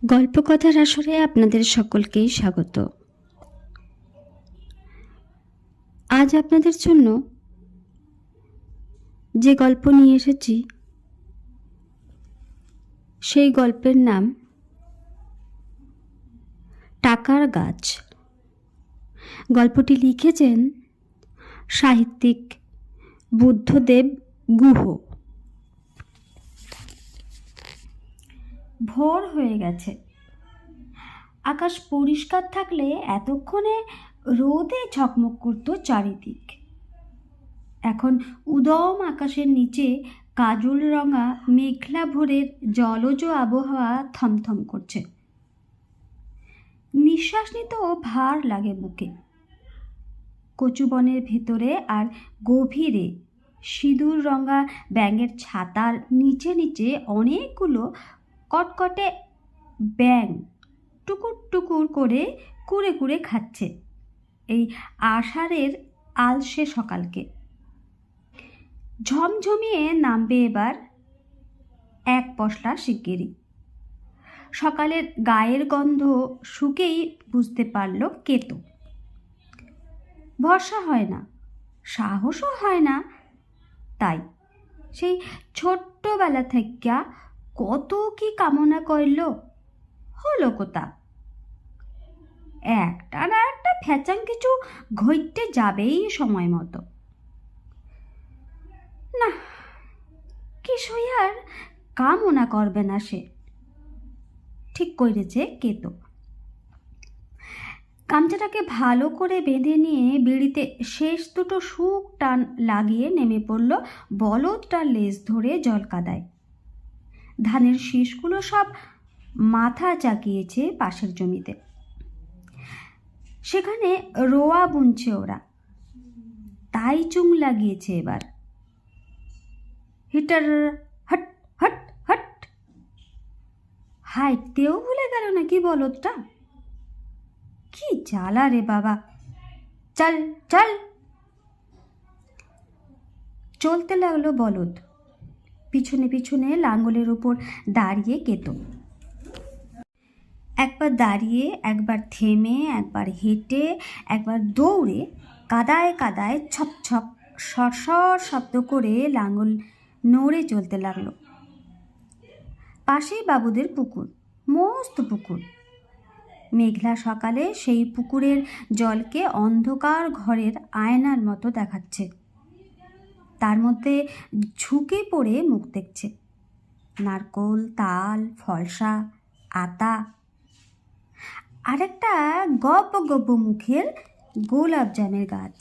গল্পকথার আসরে আপনাদের সকলকেই স্বাগত। আজ আপনাদের জন্য যে গল্প নিয়ে এসেছি সেই গল্পের নাম টাকার গাছ। গল্পটি লিখেছেন সাহিত্যিক বুদ্ধদেব গুহ। ভোর হয়ে গেছে। আকাশ পরিষ্কার থাকলে এতক্ষণে রোদে ঝকমক করত চারিদিক। এখন উদম আকাশের নিচে কাজল রঙা মেঘলা ভোরের জলজ আবহাওয়া থমথম করছে। নিঃশ্বাস নিতেও ভার লাগে বুকে। কচু বনের ভেতরে আর গভীরে সিঁদুর রঙা ব্যাঙের ছাতার নিচে নিচে অনেকগুলো কটকটে ব্যাঙ টুকুর টুকুর করে কুড়ে কুড়ে খাচ্ছে এই আষাঢ়ের আলসে সকালকে। ঝমঝমিয়ে নামবে এবার এক পশলা শিগগিরই। সকালের গায়ের গন্ধ শুকেই বুঝতে পারল কেতো। ভরসা হয় না, সাহসও হয় না। তাই সেই ছোট্টবেলা থেকে কত কি কামনা করল, হলো কোথা। একটা না একটা ফ্যাচাং কিছু ঘটতে যাবেই সময় মতো। না, কিছুই আর কামনা করবে না সে, ঠিক করেছে কেতো। গামছাটাকে ভালো করে বেঁধে নিয়ে বিড়িতে শেষ দুটো সুখ টান লাগিয়ে নেমে পড়ল বলদটার লেজ ধরে জলকাদায়। ধানের শীষগুলো সব মাথা চাকিয়েছে পাশের জমিতে। সেখানে রোয়া বুনছে ওরা, তাই চুং লাগিয়েছে এবার। Heater hot hot hot. হাইটেও ভুলে গেল নাকি বলদটা। কি জ্বালা রে বাবা, চল চল। চলতে লাগলো বলদ, পিছনে পিছনে লাঙ্গলের উপর দাঁড়িয়ে কেতো। একবার দাঁড়িয়ে, একবার থেমে, একবার হেঁটে, একবার দৌড়ে কাদায় কাদায় ছপ ছপ সরসর শব্দ করে লাঙ্গল নড়ে চলতে লাগলো। পাশেই বাবুদের পুকুর, মস্ত পুকুর। মেঘলা সকালে সেই পুকুরের জলকে অন্ধকার ঘরের আয়নার মতো দেখাচ্ছে। তার মধ্যে ঝুঁকে পড়ে মুখ দেখছে নারকোল, তাল, ফলসা, আতা, আর একটা গব্ব গব্ব মুখের গোলাপ জামের গাছ।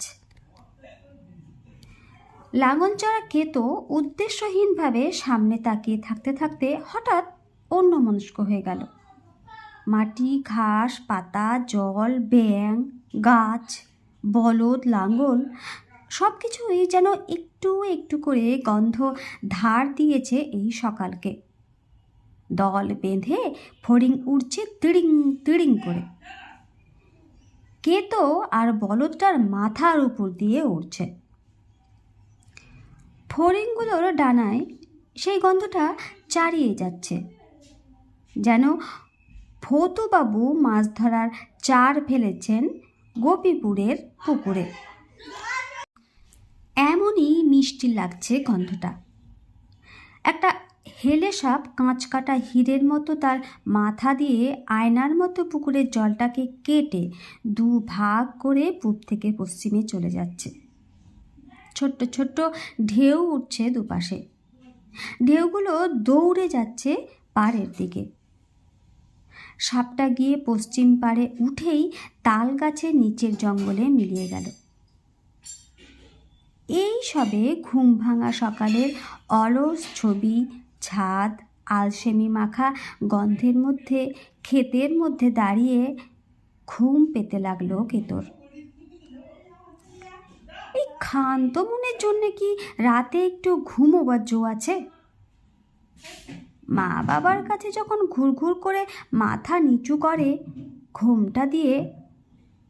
লাঙলচড়া কেতো উদ্দেশ্যহীনভাবে সামনে তাকিয়ে থাকতে থাকতে হঠাৎ অন্যমনস্ক হয়ে গেল। মাটি, ঘাস, পাতা, জল, ব্যাঙ, গাছ, বলদ, লাঙ্গল সব কিছুই যেন একটু একটু করে গন্ধ ধার দিয়েছে এই সকালকে। দল বেঁধে ফড়িং উড়ছে তিড়িং তিড়িং করে। কেতো আর বলদটার মাথার উপর দিয়ে উড়ছে। ফড়িংগুলোর ডানায় সেই গন্ধটা চারিয়ে যাচ্ছে, যেন ফতুবাবু মাছ ধরার চার ফেলেছেন গোপীপুরের পুকুরে। এমনই মিষ্টি লাগছে গন্ধটা। একটা হেলে সাপ কাঁচ কাটা হীরের মতো তার মাথা দিয়ে আয়নার মতো পুকুরের জলটাকে কেটে দু ভাগ করে পূব থেকে পশ্চিমে চলে যাচ্ছে। ছোট্ট ছোট্ট ঢেউ উঠছে দুপাশে। ঢেউগুলো দৌড়ে যাচ্ছে পাড়ের দিকে। সাপটা গিয়ে পশ্চিম পাড়ে উঠেই তাল গাছের নিচের জঙ্গলে মিলিয়ে গেল। এই সবে ঘুম ভাঙা সকালের অলস ছবি, ছাদ, আলসেমি মাখা গন্ধের মধ্যে ক্ষেতের মধ্যে দাঁড়িয়ে ঘুম পেতে লাগলো কেতোর। এই ক্ষান্ত মনের জন্যে কি রাতে একটু ঘুমোবার জো আছে? মা বাবার কাছে যখন ঘুরঘুর করে মাথা নিচু করে ঘুমটা দিয়ে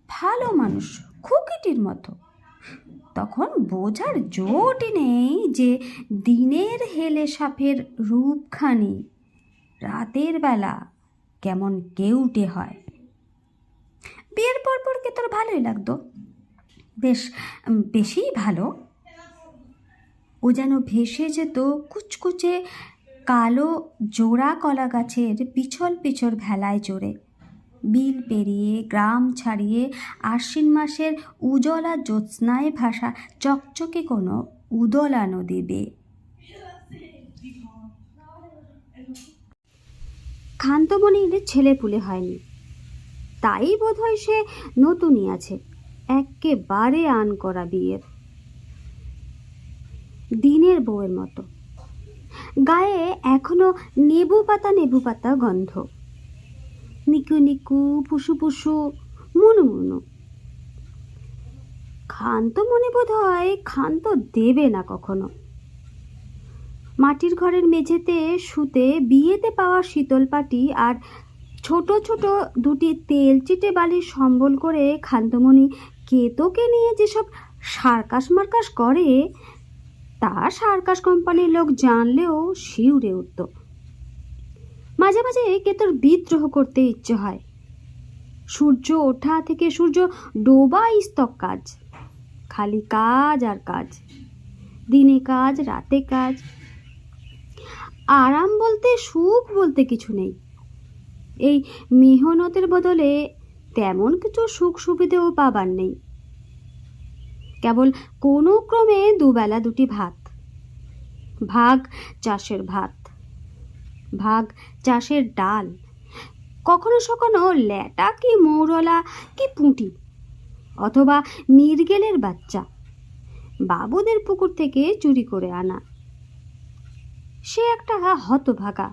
ভালো মানুষ খুকিটির মতো, তখন বোঝার জোটই নেই যে দিনের হেলে সাপের রূপখানি রাতের বেলা কেমন কেউটে হয়। বিয়ের পর কেতোর ভালোই লাগতো, বেশ বেশিই ভালো। ও যেন ভেসে যেত কুচকুচে কালো জোড়া কলা গাছের পিছল পিছল ভেলায় চড়ে, বিল পেরিয়ে গ্রাম ছাড়িয়ে আশ্বিন মাসের উজলা জ্যোৎস্নায় ভাসা চকচকে কোনো উদলা নদী বেয়ে। খান্তমণির ছেলেপুলে হয়নি, তাই বোধহয় সে নতুনই আছে, একেবারে আন করা বিয়ের দিনের বউয়ের মতো। গায়ে এখনো নেবু পাতা গন্ধ, নিকু নিকু পুষু পুষু মুনু মুনু। ক্ষান্ত মনে বোধ হয় ক্ষান্ত দেবে না কখনো। মাটির ঘরের মেঝেতে শুতে বিয়েতে পাওয়া শীতল পাটি আর ছোট ছোট দুটি তেল চিটে বালির সম্বল করে ক্ষান্তমণি কেতোকে নিয়ে যেসব সার্কাস মার্কাস করে, তা সার্কাস কোম্পানির লোক জানলেও শিউরে উঠত। মাঝে মাঝে কেতোর বিদ্রোহ করতে ইচ্ছে হয়। সূর্য ওঠা থেকে সূর্য ডোবা ইস্তক কাজ, খালি কাজ আর কাজ, দিনে কাজ রাতে কাজ, আরাম বলতে সুখ বলতে কিছু নেই। এই মেহনতের বদলে তেমন কিছু সুখ সুবিধেও পাবার নেই। কেবল কোনো ক্রমে দুবেলা দুটি ভাত, ভাগ চাষের ভাত, ভাগ চাষের ডাল, কখনো সখনো ল্যাটা কি মৌরলা কি পুঁটি, অথবা মিরগেলের বাচ্চা বাবুদের পুকুর থেকে চুরি করে আনা। সে একটা হতভাগা।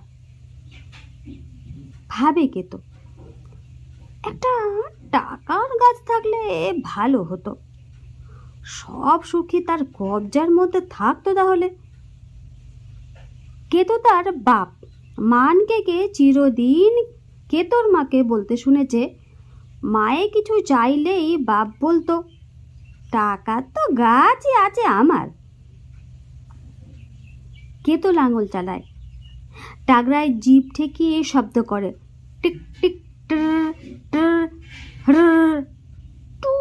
ভাবে কেতো একটা টাকার গাছ থাকলে ভালো হতো, সব সুখী তার কবজার মধ্যে থাকতো তাহলে। কেতো তার বাপ মানকে চিরদিন কেতোর মাকে বলতে শুনেছে, মায়ে কিছু চাইলেই বাপ বলতো, টাকা তো গাছই আছে আমার। কেতো লাঙল চালায়, টাগরায় জিভ ঠেকিয়ে শব্দ করে, টিক টিক ট্র ট্র হ্র টু,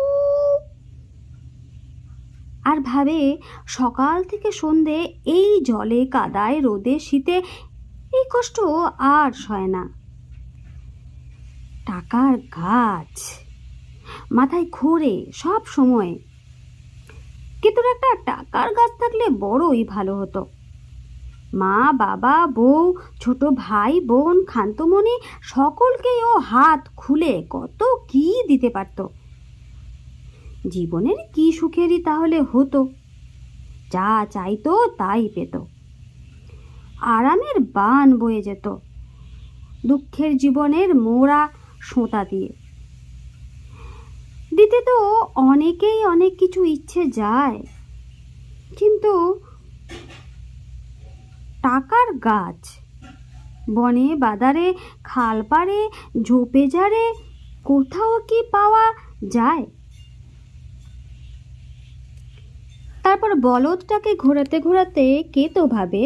আর ভাবে সকাল থেকে সন্ধে এই জলে কাদায় রোদে শীতে এই কষ্ট আর সয় না। টাকার গাছ মাথায় ঘোরে সব সময়। কিন্তু একটা টাকার গাছ থাকলে বড়ই ভালো হতো। মা বাবা বউ ছোট ভাই বোন ক্ষান্তমণি সকলকেই ও হাত খুলে কত কি দিতে পারত। জীবনের কি সুখেরই তাহলে হতো, যা চাইতো তাই পেত। আরামের বান বয়ে যেত দুঃখের জীবনের মোড়া সোঁতা দিয়ে। দিতে তো অনেকেই অনেক কিছু ইচ্ছে যায়, কিন্তু টাকার গাছ বনে বাদারে খাল পাড়ে ঝোপে ঝাড়ে কোথাও কি পাওয়া যায়? তারপর বলদটাকে ঘোরাতে ঘোরাতে কেতো ভাবে,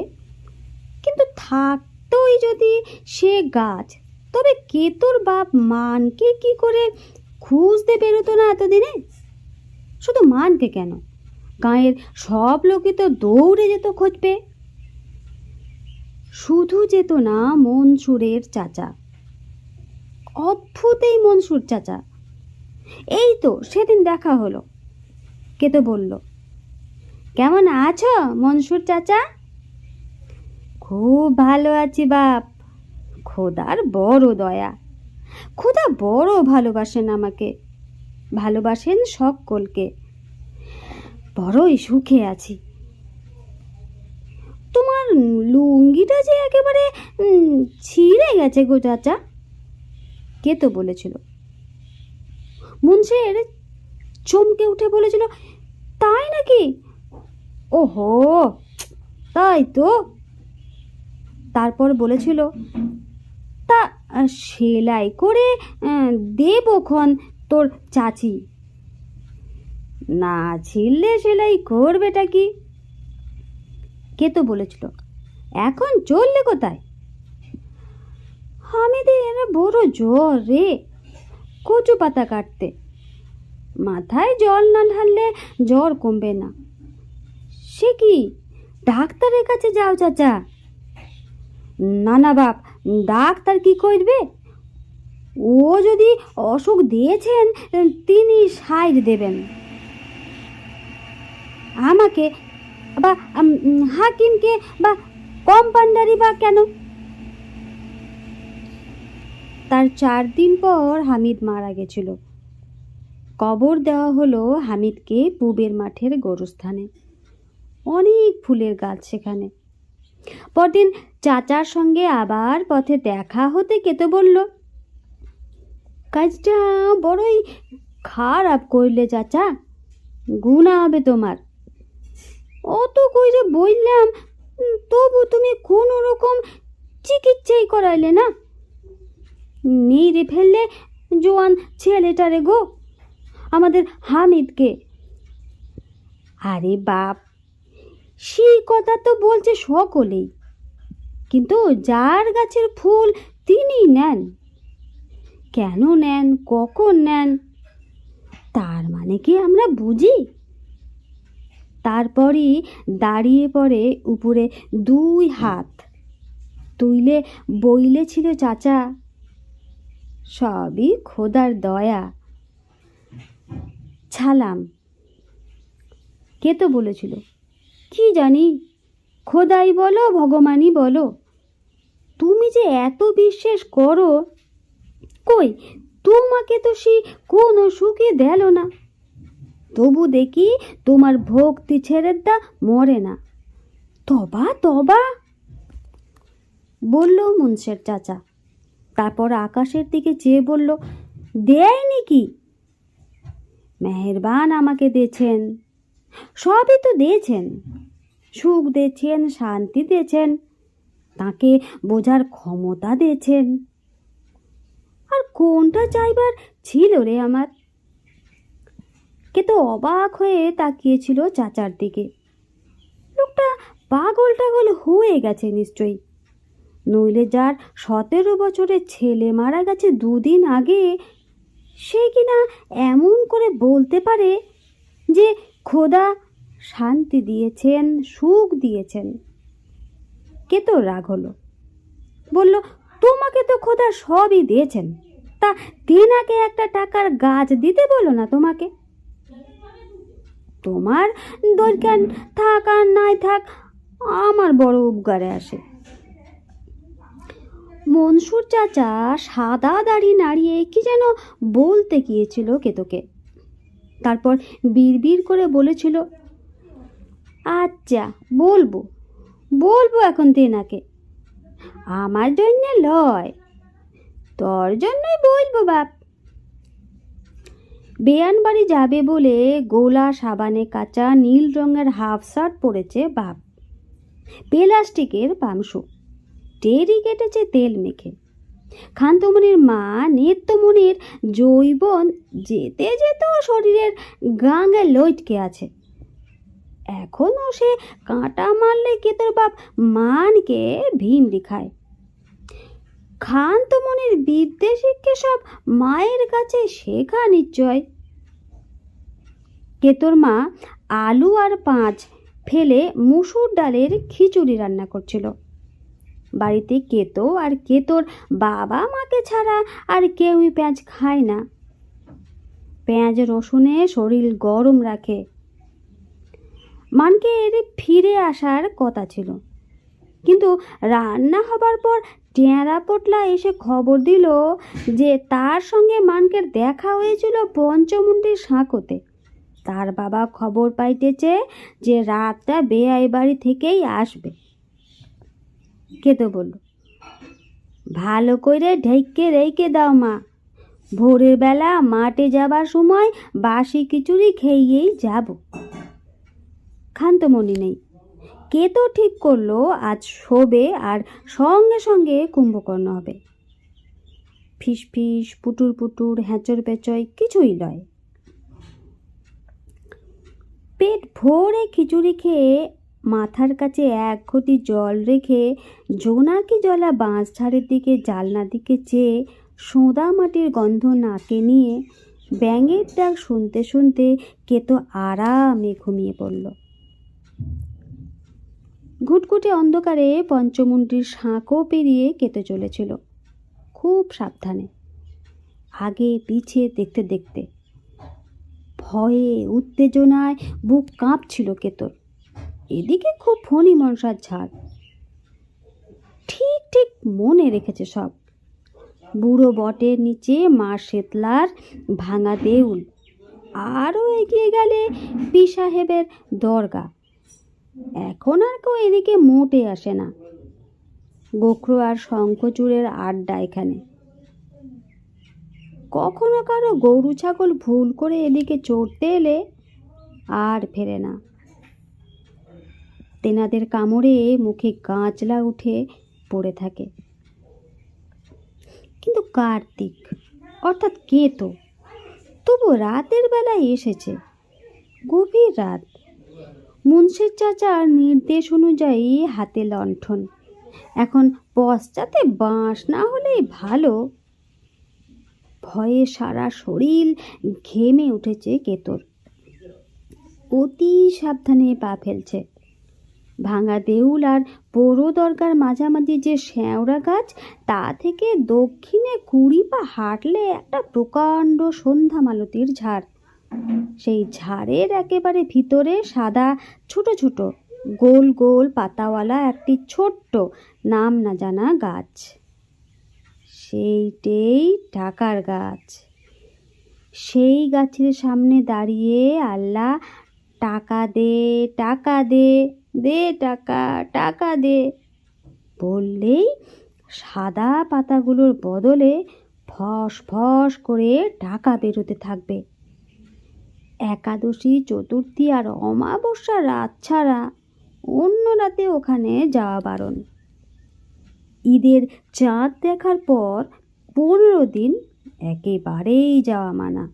কিন্তু থাকতোই যদি সে গাছ, তবে কেতোর বাপ মানকে কি করে খুঁজতে বেরোতো না এতদিনে? শুধু মানকে কেন, গাঁয়ের সব লোকে তো দৌড়ে যেত খোঁজ পেয়ে। শুধু যেত না মনসুরের চাচা, অদ্ভুত এই মনসুর চাচা। এই তো সেদিন দেখা হলো। কেতো বলল, কেমন আছো মনসুর চাচা? খুব ভালো আছি বাপ, খোদার বড় দয়া। খোদা বড় ভালোবাসেন আমাকে, ভালোবাসেন সকলকে, বড়ই সুখে আছি। তোমার লুঙ্গিটা যে একেবারে ছিঁড়ে গেছে গো চাচা, কেতো বলেছিল। মুন্সের চমকে উঠে বলেছিল, তাই নাকি? ওহো, তাই তো। তারপর বলেছিল, তা সেলাই করে দেবক্ষণ তোর চাচি। না ছিঁড়লে সেলাই করবেটা কি? কেতো বলেছিল, এখন চললে কোথায়? আমি হামিদের বড় জ্বর রে, কচু পাতা কাটতে। মাথায় জল না ঢাললে জ্বর কমবে না। সে কি, ডাক্তারের কাছে যাও চাচা। না না বাপ, ডাক্তার কি করবে? ও যদি অসুখ দিয়েছেন তিনি সাইড দেবেন। আমাকে বা হাকিমকে বা কম্পাউন্ডারই বা কেন? তার 4 দিন পর হামিদ মারা গেছিল। কবর দেওয়া হলো হামিদকে পুবের মাঠের গোরস্থানে। অনেক ফুলের গাছ সেখানে। পরদিন চাচার সঙ্গে আবার পথে দেখা হতে কেতো বলল, কাজটা বড়ই খারাপ করলে চাচা, গুণা হবে তোমার। অত কইরে বললাম, তবু তুমি কোনো রকম চিকিৎসাই করাইলে না। মেরে ফেললে জোয়ান ছেলেটারে গো, আমাদের হামিদকে। আরে বাপ, সেই কথা তো বলছে সকলেই, কিন্তু যার গাছের ফুল তিনি নেন। কেন নেন, কখন নেন, তার মানে কি আমরা বুঝি? তারপরই দাঁড়িয়ে পড়ে উপরে 2 হাত তুইলে বইলেছিল, চাচা সবই খোদার দয়া। ছালাম। কে তো বলেছিল, কি জানি, খোদাই বলো ভগবানই বলো, তুমি যে এত বিশ্বাস করো, কই তোমাকে তো সে কোনো সুখে দিল না। তবু দেখি তোমার ভক্তি ছেড়ে দা মরে না। তবা তবা বলল মুন্সের চাচা। তারপর আকাশের দিকে চেয়ে বলল, দেয়নি কি? মেহেরবান আমাকে দিয়েছেন, সবই তো দিয়েছেন, সুখ দিয়েছেন, শান্তি দিয়েছেন, তাকে বোঝার ক্ষমতা দিয়েছেন। আর কোনটা চাইবার ছিল রে আমার? কে তো অবাক হয়ে তাকিয়েছিল চাচার দিকে। লোকটা পাগল টাগল হয়ে গেছে নিশ্চয়ই, নইলে যার 17 বছরের ছেলে মারা গেছে 2 দিন আগে, সে কিনা এমন করে বলতে পারে যে খোদা শান্তি দিয়েছেন, সুখ দিয়েছেন। কে তো রাগ হলো, বলল, তোমাকে তো খোদা সবই দিয়েছেন, তা তেনাকে একটা টাকার গাছ দিতে বলো না তোমাকে। তোমার দরকার থাক আর নাই থাক, আমার বড় উপকারে আসে। মনসুর চাচা সাদা দাড়ি নাড়িয়ে কি যেন বলতে গিয়েছিল কেতোকে। তারপর বিড়বিড় করে বলেছিল, আচ্ছা বলবো বলবো এখন তেনাকে, আমার জন্যে লয়, তোর জন্যই বলবো বাপ। বেয়ান বাড়ি যাবে বলে গোলা সাবানে কাঁচা নীল রঙের হাফ শার্ট পরেছে বাপ, প্লাস্টিকের পামসু, টেরি কেটেছে তেল মেখে। খান্তমণির মা নিত্যমণির যৌবন যেতে যেতেও শরীরের গাঙে লটকে আছে। এখনও সে কাঁটা মারলে কেতোর বাপ মানকে ভিমড়ি খায়। খান্তমণির বিদ্যে শিক্ষে সব মায়ের কাছে শেখা নিশ্চয়। কেতোর মা আলু আর পাঁচ ফেলে মুসুর ডালের খিচুড়ি রান্না করছিল। বাড়িতে কেতো আর কেতোর বাবা মাকে ছাড়া আর কেউই পেঁয়াজ খায় না। পেঁয়াজ রসুনে শরীর গরম রাখে। মানকে এর ফিরে আসার কথা ছিল, কিন্তু রান্না হবার পর টেঁড়া পোটলা এসে খবর দিল যে তার সঙ্গে মানকের দেখা হয়েছিল পঞ্চমুণ্ডীর সাঁকোতে। তার বাবা খবর পাইতেছে যে রাতটা বেয়াই বাড়ি থেকেই আসবে। কেতো বলল, ভালো করে ঢেকে রেখে দাও মা, ভোরের বেলা মাঠে যাবার সময় বাসি খিচুড়ি খেয়েই যাব। খান্তমণি নেই। কেতো ঠিক করলো আজ শোবে আর সঙ্গে সঙ্গে কুম্ভকর্ণ হবে। ফিস ফিস পুটুর পুটুর হ্যাঁচর পেঁচয় কিছুই নয়। পেট ভরে খিচুড়ি খেয়ে মাথার কাছে এক ঘটি জল রেখে জোনাকি জলা বাঁশঝাড়ের দিকে জানলার দিকে চেয়ে সোঁদা মাটির গন্ধ নাকে নিয়ে ব্যাঙের ডাক শুনতে শুনতে কেতো আরামে ঘুমিয়ে পড়ল। ঘুটঘুটে অন্ধকারে পঞ্চমুণ্ডীর সাঁকো পেরিয়ে কেতো চলেছিল খুব সাবধানে, আগে পিছে দেখতে দেখতে। ভয়ে উত্তেজনায় বুক কাঁপছিল কেতোর। এদিকে খুব ফণি মনসার ঝাড়, ঠিক ঠিক মনে রেখেছে সব। বুড়ো বটের নিচে মা শেতলার ভাঙা দেউল, আরও এগিয়ে গেলে পি সাহেবের দরগা। এখন আর কেউ এদিকে মোটে আসে না। গোখরো আর শঙ্খচূড়ের আড্ডা এখানে। কখনো কারো গরু ছাগল ভুল করে এদিকে চড়তে এলে আর ফেরে না। তেনাদের কামড়ে মুখে গাঁজলা উঠে পড়ে থাকে। কিন্তু কার্তিক অর্থাৎ কেতো তবু রাতের বেলায় এসেছে, গভীর রাত। মুন্সির চাচার নির্দেশ অনুযায়ী হাতে লণ্ঠন, এখন পশ্চাতে বাঁশ না হলেই ভালো। ভয়ে সারা শরীর ঘেমে উঠেছে কেতোর। অতি সাবধানে পা ফেলছে। ভাঙা দেউল আর পোড়ো দরগার মাঝামাঝি যে শ্যাওড়া গাছ, তা থেকে দক্ষিণে 20 পা হাঁটলে একটা প্রকাণ্ড সন্ধ্যা মালতীর ঝাড়। সেই ঝাড়ের একেবারে ভিতরে সাদা ছোট ছোট গোল গোল পাতাওয়ালা একটি ছোট্ট নাম না জানা গাছ। সেইটেই টাকার গাছ। সেই গাছের সামনে দাঁড়িয়ে আল্লাহ টাকা দে, টাকা দে, দে টাকা, টাকা দে বললেই সাদা পাতাগুলোর বদলে ফস ফস করে টাকা বেরোতে থাকবে। একাদশী, চতুর্থী আর অমাবস্যা রাত ছাড়া অন্য রাতে ওখানে যাওয়া বারণ। ঈদের চাঁদ দেখার পর 15 দিন একেবারেই যাওয়া মানা।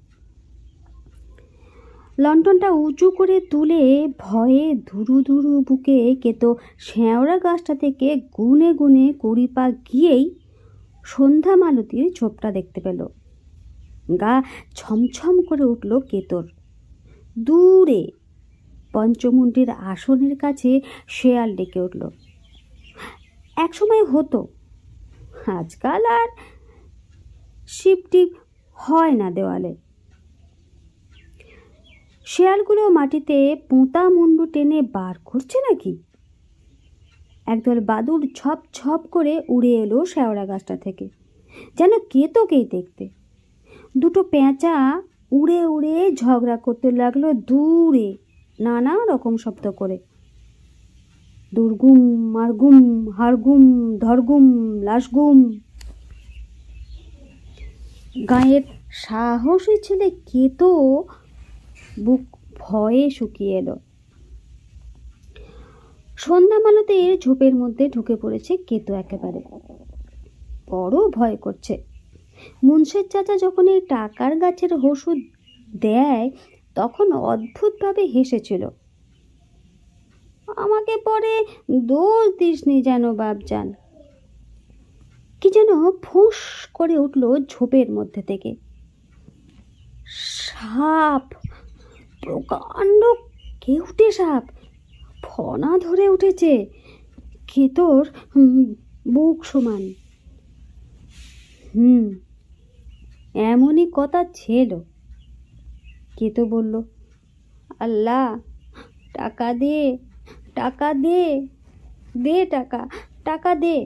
লণ্ঠনটা উঁচু করে তুলে ভয়ে ধুরু ধুরু বুকে কেতো শ্যাওড়া গাছটা থেকে গুনে গুনে 20 পা গিয়েই সন্ধ্যা মালতীর ছোপটা দেখতে পেল। গা ছমছম করে উঠল কেতোর। দূরে পঞ্চমুণ্ডীর আসনের কাছে শেয়াল ডেকে উঠল। একসময় হতো, আজকাল আর শিপটিপ হয় না দেওয়ালে। শেয়ালগুলো মাটিতে পোঁতা মুন্ডু টেনে বার করছে নাকি? একদল বাদুড় ছপ ছপ করে উড়ে এলো শেওড়া গাছটা থেকে, যেন কেতোকেই দেখতে। দুটো পেঁচা উড়ে উড়ে ঝগড়া করতে লাগলো দূরে, নানা রকম শব্দ করে। দুর্গুম, মারগুম, হারগুম, ধরগুম, লাশগুম। গাঁয়ের সাহসী ছেলে কেতো বুক ভয়ে শুকিয়ে এলো। সন্ধ্যা মালতীর ঝোপের মধ্যে ঢুকে পড়েছে কেতো একেবারে। বড় ভয় করছে। মুন্সির চাচা যখন এই টাকার গাছের ওষুধ দেয় তখন অদ্ভুতভাবে হেসেছিল। আমাকে পরে দোষ দিসনি যেন বাপজান। কি যেন ফুঁস করে উঠল ঝোপের মধ্যে থেকে। সাপ, প্রকাণ্ড কেউটে সাপ, ফনা ধরে উঠেছে কেতোর বুক সমান। এমনই কথা ছিল। কেতো বলল, আল্লাহ টাকা দে, টাকা দে, দে টাকা, টাকা দে।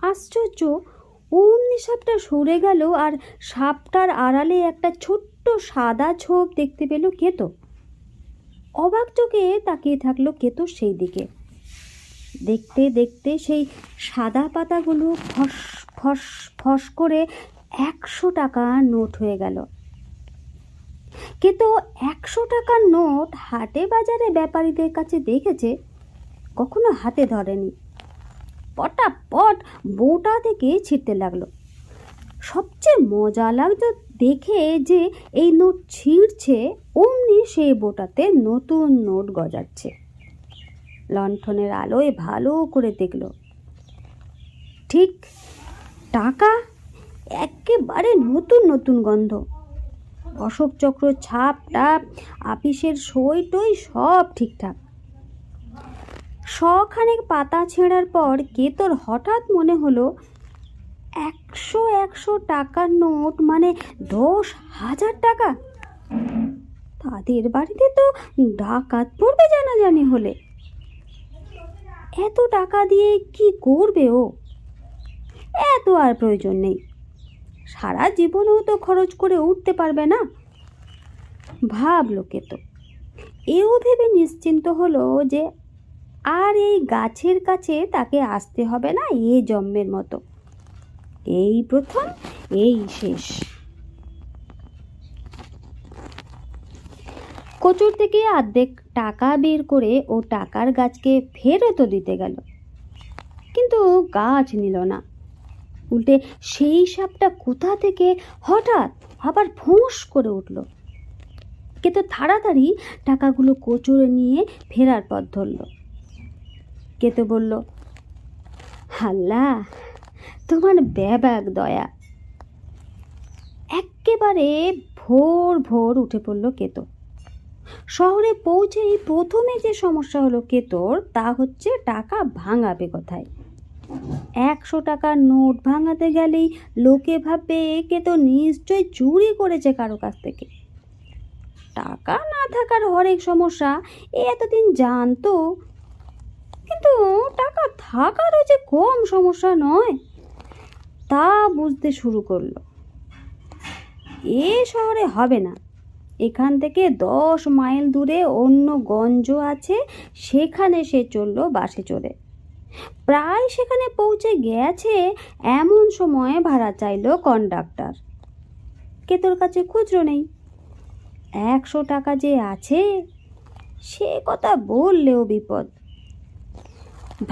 আশ্চর্য, অমনি সাপটা সরে গেল আর সাপটার আড়ালে একটা ছোট্ট সাদা ছোপ দেখতে পেল কেতো। অবাক চোখে তাকিয়ে থাকলো কেতো সেই দিকে। দেখতে দেখতে সেই সাদা পাতাগুলো ফস ফস ফস করে 100 টাকার নোট হয়ে গেল। কেতো 100 টাকার নোট হাটে বাজারে ব্যাপারীদের কাছে দেখেছে, কখনো হাতে ধরেনি। পটাপট বোটা থেকে ছিঁড়তে লাগলো। সবচেয়ে মজা লাগতো দেখে যে এই নোট ছিঁড়ছে অমনি সেই বোটাতে নতুন নোট গজাচ্ছে। লণ্ঠনের আলোয় ভালো করে দেখল। ঠিক টাকা, একেবারে নতুন নতুন গন্ধ, অশোক চক্র ছাপ টাপ, আপিসের সই টই সব ঠিকঠাক। শখানেক পাতা ছেঁড়ার পর কেতর হঠাৎ মনে হলো 100 টাকার নোট মানে 10,000 টাকা। তাদের বাড়িতে তো ডাকাত পড়বে জানাজানি হলে। এত টাকা দিয়ে কি করবে ও? এত আর প্রয়োজন নেই, সারা জীবনেও তো খরচ করে উঠতে পারবে না, ভাবলো কেতো। এও ভেবে নিশ্চিন্ত হলো যে আর এই গাছের কাছে তাকে আসতে হবে না এ জন্মের মতো। এই প্রথম, এই শেষ। কোচর থেকে অর্ধেক টাকা বের করে ও টাকার গাছকে ফেরতও দিতে গেল, কিন্তু গাছ নিল না। উল্টে সেই সাপটা কোথা থেকে হঠাৎ আবার ফোঁস করে উঠল। কেতো তাড়াতাড়ি টাকাগুলো কোচরে নিয়ে ফেরার পথ ধরল। কেতো বলল, আল্লাহ তোমার ব্যাবাক দয়া। একেবারে ভোর ভোর উঠে পড়ল কেতো। শহরে পৌঁছেই প্রথমে যে সমস্যা হলো কেতোর, তা হচ্ছে টাকা ভাঙাবে কোথায়। 100 টাকার নোট ভাঙাতে গেলেই লোকে ভাববে কেতো নিশ্চয় চুরি করেছে কারো কাছ থেকে। টাকা না থাকার হরেক সমস্যা এতদিন জানতো, কিন্তু টাকা থাকারও যে কম সমস্যা নয় তা বুঝতে শুরু করলো। এ শহরে হবে না, এখান থেকে 10 মাইল দূরে অন্য গঞ্জ আছে, সেখানে সে চলল বাসে চড়ে। প্রায় সেখানে পৌঁছে গেছে এমন সময় ভাড়া চাইল কন্ডাক্টর। কেতোর কাছে খুচরো নেই। 100 টাকা যে আছে সে কথা বললেও বিপদ।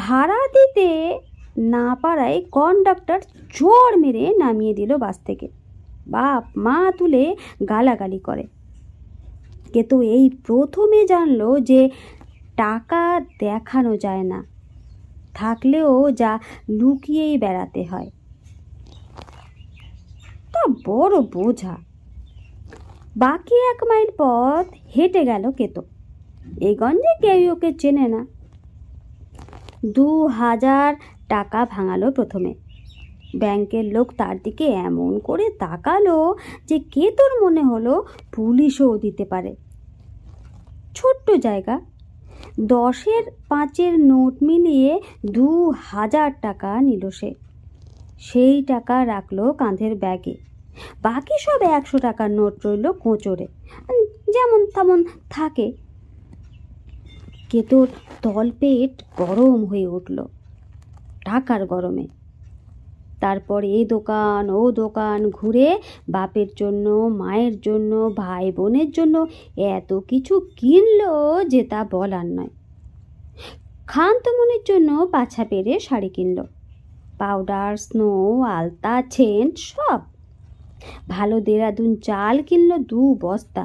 ভাড়া দিতে না পারায় কন্ডাক্টর জোর মেরে নামিয়ে দিল বাস থেকে। বাপ মা তুলে গালাগালি করে। কেতো এই প্রথমে জানলো যে টাকা দেখানো যায় না, থাকলেও যা লুকিয়েই বেড়াতে হয়। তা বড় বোঝা। বাকি 1 মাইল পথ হেঁটে গেল কেতো। এই গঞ্জে কেউ ওকে চেনে না। 2000 টাকা ভাঙালো প্রথমে। ব্যাংকের লোক তার দিকে এমন করে তাকালো যে কেতোর মনে হলো পুলিশও দিতে পারে। ছোট্ট জায়গা, 10-এর 5-এর নোট মিলিয়ে 2000 টাকা নিল সে। সেই টাকা রাখলো কাঁধের ব্যাগে। বাকি সব 100 টাকার নোট রইল কোচরে, যেমন তেমন থাকে। কেতোর তলপেট গরম হয়ে উঠল টাকার গরমে। তারপর এই দোকান ও দোকান ঘুরে বাপের জন্য, মায়ের জন্য, ভাই বোনের জন্য এত কিছু কিনলো যে তা বলার নয়। খান্তমনির জন্য পাছা পেরে শাড়ি কিনল, পাউডার, স্নো, আলতা, সেন্ট সব। ভালো দেরাদুন চাল কিনল 2 বস্তা।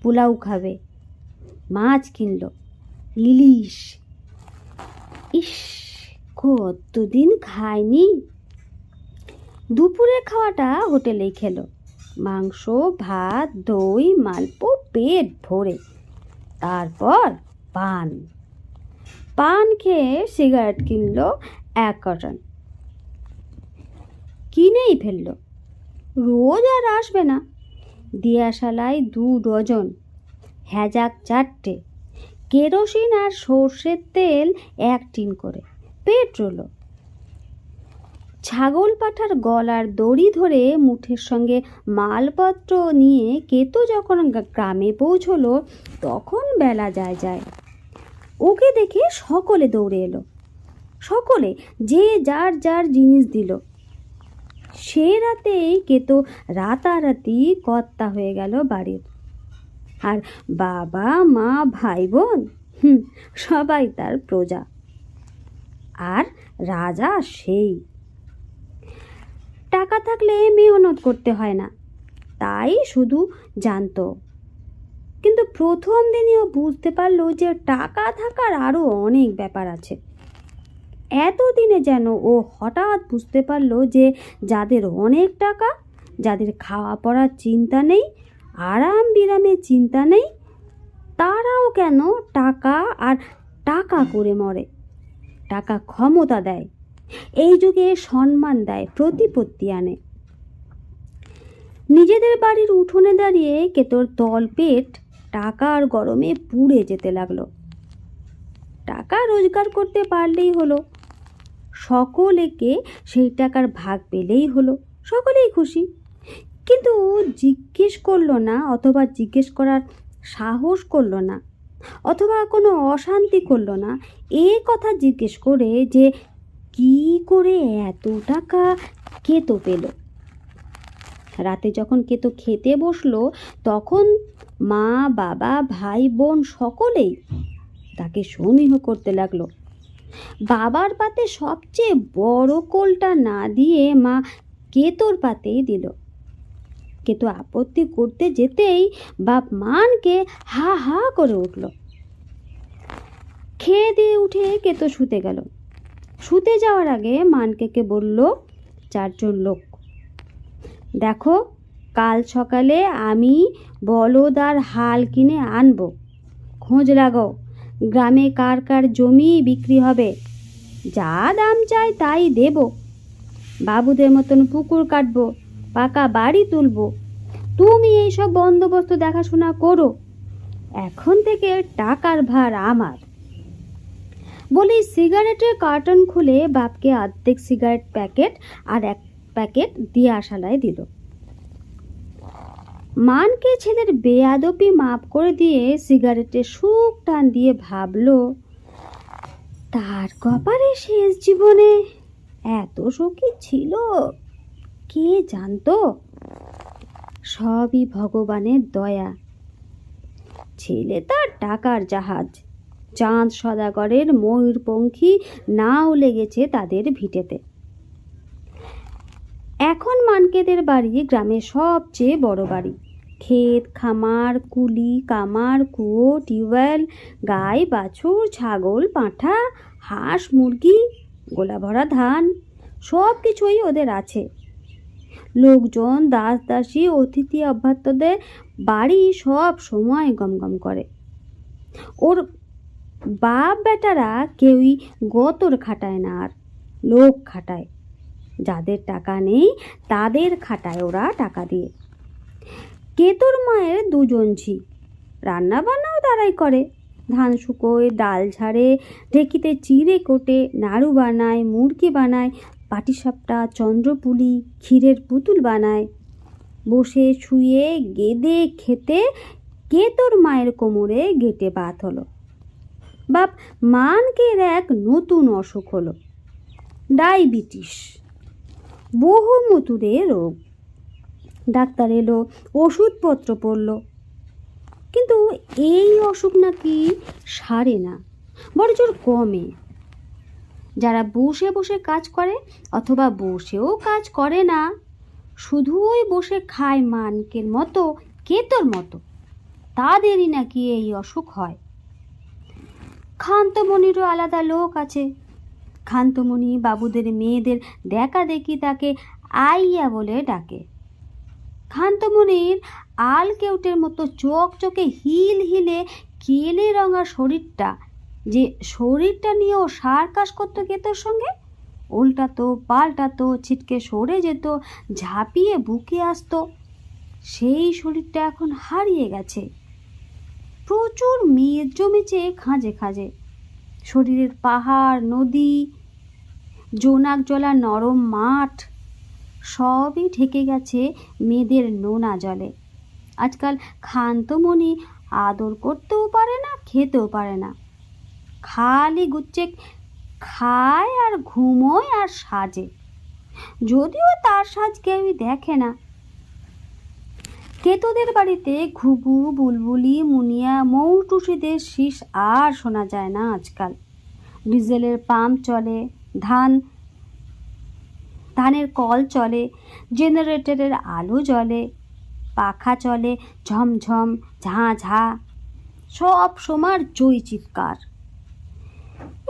পোলাও খাবে, মাছ কিনল, ইলিশ। ইস, কতদিন খায়নি। দুপুরের খাওয়াটা হোটেলেই খেলো, মাংস, ভাত, দই, মালপো পেট ভরে। তারপর পান খেয়ে সিগারেট কিনলো 1 কার্টন। কিনেই ফেললো। রোজ আর আসবে না। দিয়াশালায় 2 ডজন, হ্যাজাক 4টে, কেরোসিন আর সর্ষের তেল 1 টিন করে, পেট্রোলও। ছাগল পাঠার গলার দড়ি ধরে মুঠের সঙ্গে মালপত্র নিয়ে কেতো যখন গ্রামে পৌঁছলো তখন বেলা যায়। ওকে দেখে সকলে দৌড়ে এলো। সকলে যে যার যার জিনিস দিল। সে রাতেই কেতো রাতারাতি কর্তা হয়ে গেল বাড়ির। আর বাবা মা ভাই বোন সবাই তার প্রজা। আর রাজা সেই। টাকা থাকলে মেহনত করতে হয় না, তাই শুধু জানতো কিন্তু প্রথম দিনই ও বুঝতে পারলো যে টাকা থাকার আরও অনেক ব্যাপার আছে। এতদিনে যেন ও হঠাৎ বুঝতে পারলো যে যাদের অনেক টাকা, যাদের খাওয়া পড়ার চিন্তা নেই, আরাম বিরামের চিন্তা নেই, তারাও কেন টাকা আর টাকা করে মরে। টাকা ক্ষমতা দেয়, এই যুগে সম্মান দেয়, প্রতিপত্তি আনে। নিজেদের বাড়ির উঠোনে দাঁড়িয়ে কেতর তলপেট টাকার গরমে পুড়ে যেতে লাগলো। টাকা রোজগার করতে পারলেই হলো, সকলেকে সেই টাকার ভাগ পেলেই হলো, সকলেই খুশি। কিন্তু জিজ্ঞেস করলো না, অথবা জিজ্ঞেস করার সাহস করলো না, অথবা কোনো অশান্তি করলো না এ কথা জিজ্ঞেস করে যে কি করে এত টাকা কেতো পেল। রাতে যখন কেতো খেতে বসলো তখন মা, বাবা, ভাই, বোন সকলেই তাকে সমীহ করতে লাগলো। বাবার পাতে সবচেয়ে বড় কোলটা না দিয়ে মা কেতোর পাতেই দিল। কেতো আপত্তি করতে যেতেই বাপ মানকে হা হা করে উঠল। খেয়ে দিয়ে উঠে কেতো শুতে গেল। শুতে যাওয়ার আগে মানকে বলল, 4 জন লোক, দেখো কাল সকালে আমি বলদ আর হাল কিনে আনবো, খোঁজ লাগাও গ্রামে কার কার জমি বিক্রি হবে, যা দাম চাই তাই দেব, বাবুদের মতন পুকুর কাটবো, পাকা বাড়ি তুলবো, তুমি এইসব বন্দোবস্ত দেখাশোনা করো, এখন থেকে টাকার ভার আমার। বলি সিগারেটের কার্টন খুলে বাপকে অর্ধেক সিগারেট প্যাকেট আর 1 প্যাকেট দিয়াশালায় দিল। মানকে ছেলের বেয়াদপি মাপ করে দিয়ে সিগারেটের সুখ টান দিয়ে ভাবলো, তার কপালে শেষ জীবনে এত সুখী ছিল, কে জানতো। সবই ভগবানের দয়া। ছেলে তার টাকার জাহাজ, চাঁদ সদাগরের ময়ূরপঙ্খী নাও লেগেছে তাদের ভিটেতে। এখন মানকেদের বাড়ি গ্রামের সবচেয়ে বড় বাড়ি। ক্ষেত খামার, কুলি কামার, কুয়ো, টিউবওয়েল, গাই বাছুর, ছাগল পাঁঠা, হাঁস মুরগি, গোলা ভরা ধান, সব কিছুই ওদের আছে। লোকজন, দাস দাসী, অতিথি অভ্যার্তদের বাড়ি সব সময় গমগম করে। ওর বাপ বেটারা কেউই গতর খাটায় না, আর লোক খাটায়। যাদের টাকা নেই তাদের খাটায় ওরা টাকা দিয়ে। কেতোর মায়ের 2 জন ঝি, রান্না বান্নাও তারাই করে। ধান শুকোয়, ডাল ঝাড়ে, ঢেকিতে চিড়ে কোটে, নাড়ু বানায়, মুরগি বানায়, পাটিসাপটা, চন্দ্রপুলি, ক্ষীরের পুতুল বানায়। বসে শুয়ে গেদে খেতে কেতোর মায়ের কোমরে গেটে বাত হলো। বাপ মানকের এক নতুন অসুখ হলো, ডায়াবেটিস, বহুমূত্রে রোগ। ডাক্তার এলো, ওষুধপত্র পড়ল, কিন্তু এই অসুখ নাকি সারে না, বড়জোর কমে। যারা বসে বসে কাজ করে অথবা বসেও কাজ করে না, শুধুই বসে খায় মানকের মতো, কেতোর মতো, তাদেরই নাকি এই অসুখ হয়। খান্তমণিরও আলাদা লোক আছে। খান্তমণি বাবুদের মেয়েদের দেখা দেখি তাকে আইয়া বলে ডাকে। খান্তমণির আলকেউটের মতো চকচকে হিল হিলে কেলে রঙা শরীরটা, যে শরীরটা নিয়েও সার্কাস করতো কেতোর সঙ্গে, উল্টাতো পাল্টাতো, ছিটকে সরে যেত, ঝাঁপিয়ে বুকে আসতো, সেই শরীরটা এখন হারিয়ে গেছে। প্রচুর মেদ জমেছে খাঁজে খাঁজে। শরীরের পাহাড়, নদী, জোনাক জলা নরম মাঠ সবই ঢেকে গেছে মেয়েদের নোনা জলে। আজকাল খান্তমণি আদর করতেও পারে না, খেতেও পারে না, খালি গুচ্ছে খায় আর ঘুমোয় আর সাজে, যদিও তার সাজ কেউই দেখে না। কেতোদের বাড়িতে ঘুঘু, বুলবুলি, মুনিয়া, মৌটুসিদের শীষ আর শোনা যায় না আজকাল। ডিজেলের পাম্প চলে, ধানের কল চলে, জেনারেটরের আলো জ্বলে, পাখা চলে ঝমঝম ঝাঁ ঝাঁ, সব সময় জয় চিৎকার।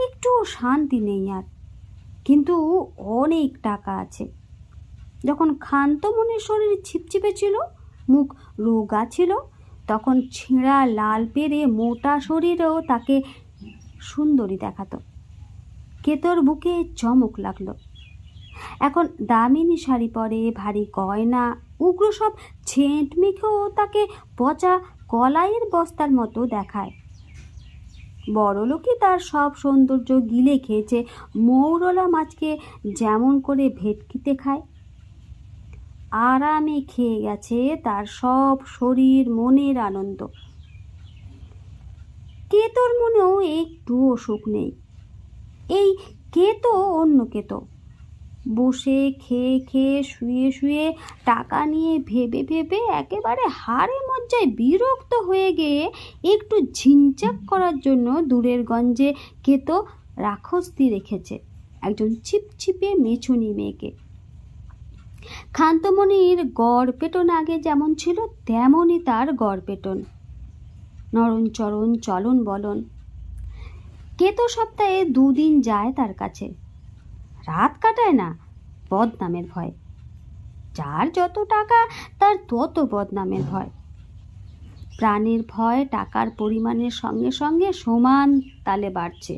একটু শান্তি নেই আর, কিন্তু অনেক টাকা আছে। যখন ক্ষান্ত মনের শরীর ছিপছিপে ছিল, মুখ রোগা ছিল, তখন ছেঁড়া লাল পেরে মোটা শরীরেও তাকে সুন্দরী দেখাতো। কেতর বুকে চমক লাগলো। এখন দামিনী শাড়ি পরে, ভারী গয়না, উগ্র সব ছেঁট মেখেও তাকে পচা কলাইয়ের বস্তার মতো দেখায়। বড়লোকই তার সব সৌন্দর্য গিলে খেয়েছে মৌরলা মাছকে যেমন করে ভেটকিতে খায়। আরামে খেয়ে গেছে তার সব শরীর মনের আনন্দ। কেতোর মনেও একটুও সুখ নেই। এই কেতো অন্য কেতো, বসে খেয়ে খেয়ে শুয়ে শুয়ে টাকা নিয়ে ভেবে ভেবে একেবারে হাড়ে মজ্জায় বিরক্ত হয়ে গিয়ে একটু ঝিনচাক করার জন্য দূরের গঞ্জে কেতো রাখস্তি রেখেছে একজন ছিপছিপে মেছুনি মেয়েকে। ক্ষান্তমণির গড় পেটন আগে যেমন ছিল তেমনই তার গড় পেটন, নরণচরণ চলন বলন। কেতো সপ্তাহে 2 দিন যায় তার কাছে। রাত কাটায় না, বদনামের ভয়। যার যত টাকা তার তত বদনামের ভয়। প্রাণের ভয় টাকার পরিমাণের সঙ্গে সঙ্গে সমান তালে বাড়ছে,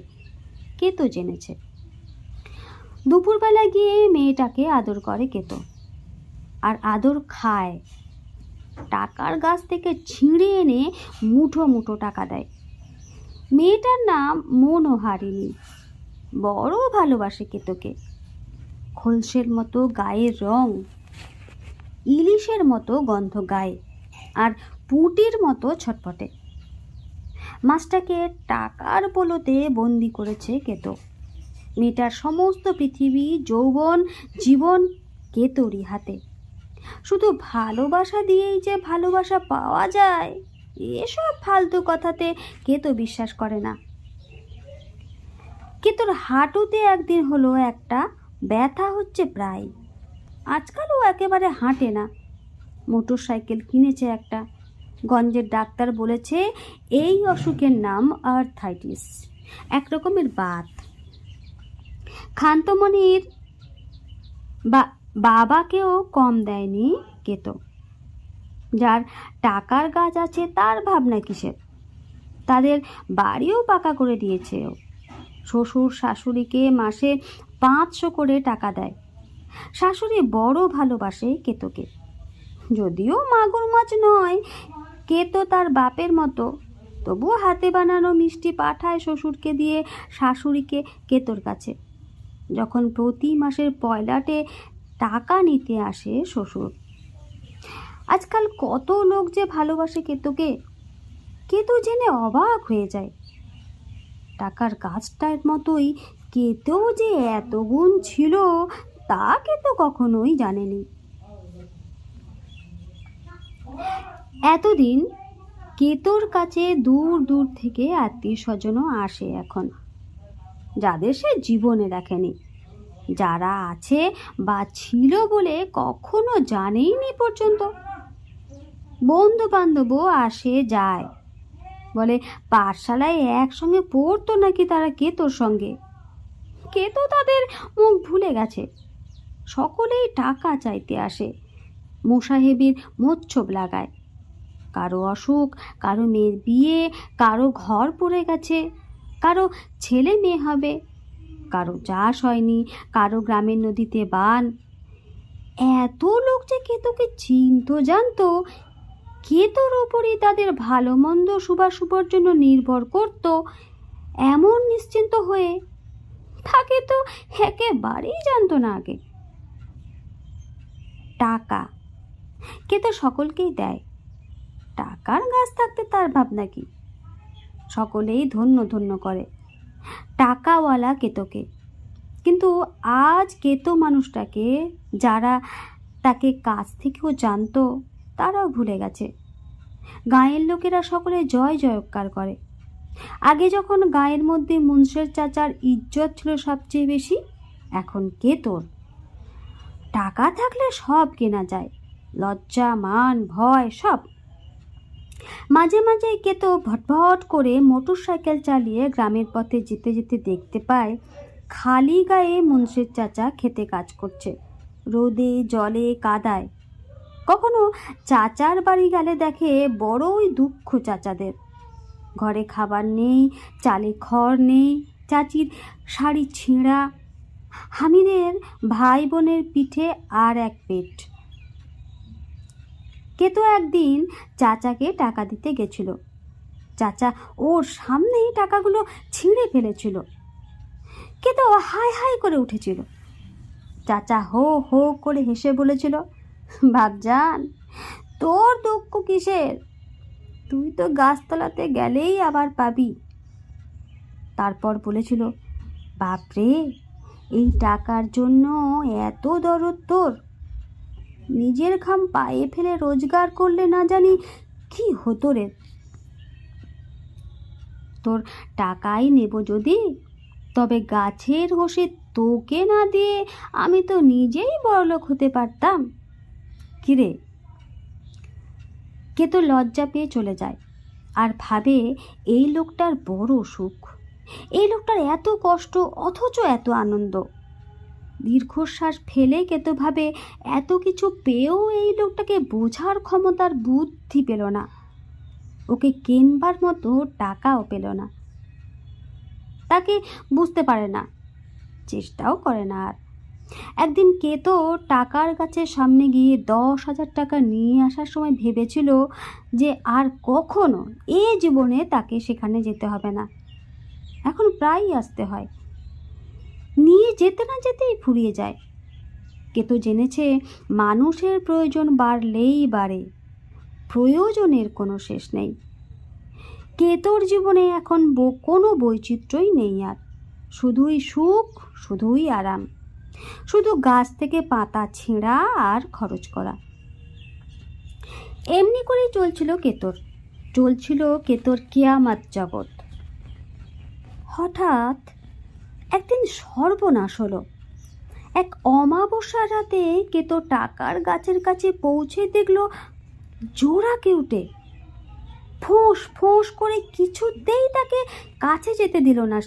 কেতো জেনেছে। দুপুরবেলা গিয়ে মেয়েটাকে আদর করে কেতো, আর আদর খায়। টাকার গাছ থেকে ছিঁড়ে এনে মুঠো মুঠো টাকা দেয়। মেয়েটার নাম মনোহারিণী, বড় ভালোবাসে কেতোকে। খোলসের মতো গায়ের রং, ইলিশের মতো গন্ধ গায়ে, আর পুটির মতো ছটপটে। মাছটাকে টাকার বলতে বন্দি করেছে কেতো। মেয়েটার সমস্ত পৃথিবী, যৌবন, জীবন কেতোরই হাতে। শুধু ভালোবাসা দিয়েই যে ভালোবাসা পাওয়া যায়, এসব ফালতু কথাতে কেতো বিশ্বাস করে না। কেতোর হাঁটুতে একদিন হলো একটা ব্যথা হচ্ছে প্রায়। আজকালও একেবারে হাঁটে না। মোটর সাইকেল কিনেছে একটা। গঞ্জের ডাক্তার বলেছে এই অসুখের নাম আর্থাইটিস, একরকমের বাত। ক্ষান্তমণির বাবাকেও কম দেয়নি কেতো। যার টাকার গাছ আছে তার ভাবনা কিসের? তাদের বাড়িও পাকা করে দিয়েছে ও। শ্বশুর শাশুড়িকে মাসে 500 করে টাকা দেয়। শাশুড়ি বড় ভালোবাসে কেতোকে। যদিও মাগুর মাছ নয়, কেতো তার বাপের মতো, তবুও হাতে বানানো মিষ্টি পাঠায় শ্বশুরকে দিয়ে শাশুড়িকে কেতোর কাছে। যখন প্রতি মাসের পয়লাটে টাকা নিতে আসে শ্বশুর। আজকাল কত লোক যে ভালোবাসে কেতোকে, কেতো জেনে অবাক হয়ে যায়। টাকার গাছটার মতোই কেতো যে এত গুণ ছিল তা কেতো কখনোই জানেনি। এতদিন কেতোর কাছে দূর দূর থেকে আত্মীয় স্বজনও আসে এখন, যাদের সে জীবনে দেখেনি। যারা আছে বা ছিল বলে কখনো জানেইনি পর্যন্ত। বন্ধু বান্ধবও আসে যায়, বলে পাঠশালায় একসঙ্গে পড়তো নাকি তারা কেতোর সঙ্গে। কেতো তাদের মুখ ভুলে গেছে। সকলেই টাকা চাইতে আসে, মোসাহেবির মোচ্ছব লাগায়। কারো অসুখ, কারো মেয়ের বিয়ে, কারো ঘর পড়ে গেছে, কারো ছেলে মেয়ে হবে, কারো চাষ হয়নি, কারো গ্রামের নদীতে বান। এত লোক যে কেতোকে চিনতো জানতো, কেতোর ওপরই তাদের ভালো মন্দ শুভাশুভর জন্য নির্ভর করত, এমন নিশ্চিন্ত হয়ে তাকে তো একেবারেই জানতো না আগে। টাকা কেতো সকলকেই দেয়। টাকার গাছ থাকতে তার ভাবনা কি? সকলেই ধন্য ধন্য করে টাকাওয়ালা কেতোকে। কিন্তু আজ কেতো মানুষটাকে যারা তাকে কাছ থেকেও জানতো তারাও ভুলে গেছে। গাঁয়ের লোকেরা সকলে জয় জয়কার করে। আগে যখন গাঁয়ের মধ্যে মুন্সের চাচার ইজ্জত ছিল সবচেয়ে বেশি, এখন কেতোর। টাকা থাকলে সব কেনা যায়, লজ্জা, মান, ভয় সব। মাঝে মাঝে কেতো ভটভট করে মোটরসাইকেল চালিয়ে গ্রামের পথে যেতে যেতে দেখতে পায় খালি গায়ে মুন্সির চাচা খেতে কাজ করছে, রোদে জলে কাদায়। কখনো চাচার বাড়ি গেলে দেখে বড়ই দুঃখ চাচাদের। ঘরে খাবার নেই, চালে খড় নেই, চাচির শাড়ি ছেঁড়া, হামিদের ভাই বোনের পিঠে আর এক পেট। কেতো একদিন চাচাকে টাকা দিতে গেছিল। চাচা ওর সামনেই টাকাগুলো ছিঁড়ে ফেলেছিল। কেতো হাই হাই করে উঠেছিল। চাচা হো হো করে হেসে বলেছিল, বাপজান তোর দুঃখ কিসের, তুই তো গাছতলাতে গেলেই আবার পাবি। তারপর বলেছিল, বাপরে এই টাকার জন্য এত দরদ তোর, নিজের ঘাম পায়ে ফেলে রোজগার করলে না জানি কি হতো রে। তোর টাকাই নেব যদি, তবে গাছের হোসে তোকে না দিয়ে আমি তো নিজেই বড়লোক হতে পারতাম। কিরে? কে তো লজ্জা পেয়ে চলে যায় আর ভাবে এই লোকটার বড় সুখ, এই লোকটার এত কষ্ট অথচ এত আনন্দ। দীর্ঘশ্বাস ফেলে কেতো ভাবে এত কিছু পেয়েও এই লোকটাকে বোঝার ক্ষমতার বুদ্ধি পেল না, ওকে কেনবার মতো টাকাও পেল না। তাকে বুঝতে পারে না, চেষ্টাও করে না। আর একদিন কেতো টাকার গাছের সামনে গিয়ে 10,000 টাকা নিয়ে আসার সময় ভেবেছিল যে আর কখনো এ জীবনে তাকে সেখানে যেতে হবে না। এখন প্রায়ই আসতে হয়, নিয়ে যেতে না যেতেই ফুরিয়ে যায়। কেতো জেনেছে মানুষের প্রয়োজন বাড়লেই বাড়ে, প্রয়োজনের কোনো শেষ নেই। কেতোর জীবনে এখন কোনো বৈচিত্র্যই নেই আর, শুধুই সুখ, শুধুই আরাম, শুধু গাছ থেকে পাতা ছিঁড়া আর খরচ করা। এমনি করেই চলছিল কেতোর কিয়ামত জগৎ। হঠাৎ একদিন সর্বনাশ হলো। এক অমাবস্যার রাতে কেতো টাকার গাছের কাছে পৌঁছে দেখলো জোড়া কেউটে ফোঁস ফোঁস করে কিছুতেই তাকে কাছে যেতে দিল না।